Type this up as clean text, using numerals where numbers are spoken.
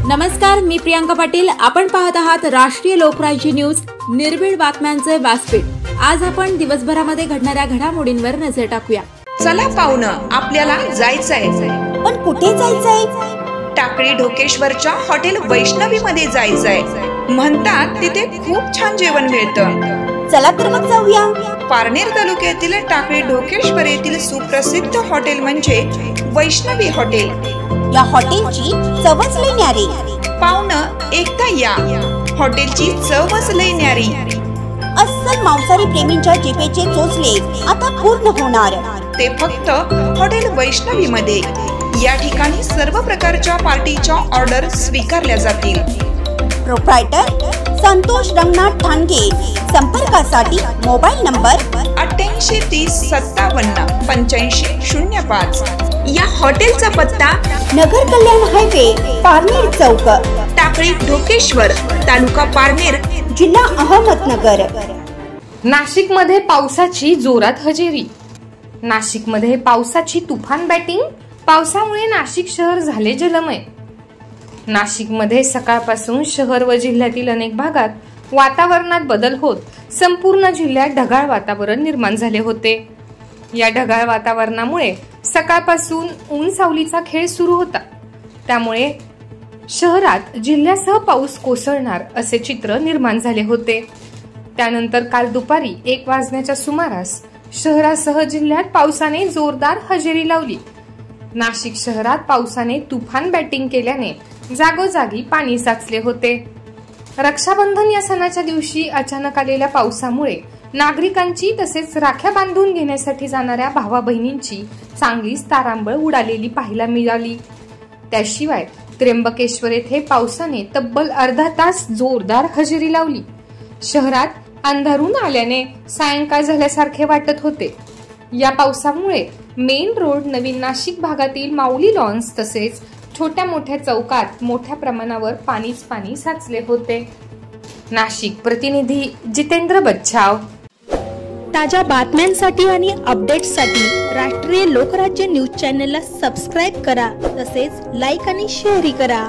नमस्कार, मी प्रियांका पाटील। आपण पाहत आहात राष्ट्रीय लोकराज्य न्यूज, निर्भीड बातम्यांचे व्यासपीठ। आज आपण दिवसभरामध्ये घडणाऱ्या घडामोडींवर नजर टाकूया। चला पाहुणं, आपल्याला जायचंय। पण कुठे जायचंय? टाकळी ढोकेश्वरच्या हॉटेल वैष्णवी मध्ये जायचंय। म्हणतात तिथे खूप छान जेवण मिळतं। चला तर मग जाऊया। पारनेर तालुक्यातील टाकळी ढोकेश्वर येथील सुप्रसिद्ध हॉटेल म्हणजे वैष्णवी हॉटेल। या हॉटेलची चवच लई न्यारी। पाहुणं, एकदा या, हॉटेलची चवच लई न्यारी। अस्सल मांसाहारी प्रेमींच्या जिभेचे चोचले आता पूर्ण होणार, ते फक्त हॉटेल वैष्णवी मध्ये। या ठिकाणी सर्व प्रकारच्या पार्टीच्या ऑर्डर स्वीकारल्या जातील। प्रोप्रायटर संतोष रंगनाथ ठाणगे। संपर्कासाठी मोबाईल नंबर 8830578505। या हॉटेलचा पत्ता नगर कल्याण हायवे, पारनेर चौक, टाकळी ढोकेश्वर, तालुका पारनेर, जिल्हा अहमदनगर। नाशिकमध्ये पावसाची जोरात हजेरी। नाशिकमध्ये पावसाची तुफान बॅटिंग। पावसामुळे नाशिक शहर झाले जलमय। नाशिकमध्ये सकाळपासून शहर व जिल्ह्यातील अनेक भागात वातावरणात बदल होत संपूर्ण जिल्ह्यात ढगाळ वातावरण निर्माण झाले होते। या ढगाळ वातावरणामुळे सकाळपासून ऊन सावलीचा खेळ सुरू होता। त्यामुळे शहरात जिल्ह्यासह पाऊस कोसळणार असे चित्र निर्माण झाले होते। त्यानंतर काल दुपारी 1 वाजण्याच्या सुमारास शहरासह जिल्ह्यात पावसाने जोरदार हजेरी लावली। नाशिक शहरात पावसाने तुफान बॅटिंग केल्याने जागोजागी पाणी साचले होते। रक्षाबंधन या सणाच्या दिवशी अचानक आलेल्या पावसामुळे नागरिकांची तसेच राख्या बांधून घेण्यासाठी जाणाऱ्या भावा बहिणींची चांगलीच तारांबळ उडालेली पाहायला मिळाली। त्याशिवाय त्र्यंबकेश्वर येथे पावसाने तब्बल अर्धा तास जोरदार हजेरी लावली। शहरात अंधारून आल्याने सायंकाळ झाल्यासारखे वाटत होते। या पावसामुळे मेन रोड, नवीन नाशिक भागातील माऊली लॉन्स तसेच छोट्या मोठ्या चौकात मोठ्या प्रमाणावर पाणीच पाणी साचले होते। नाशिक प्रतिनिधी जितेंद्र बच्छाव। ताज्या बातम्यांसाठी आणि अपडेट्ससाठी राष्ट्रीय लोकराज्य न्यूज चॅनलला सबस्क्राईब करा, तसेच लाईक आणि शेअर करा।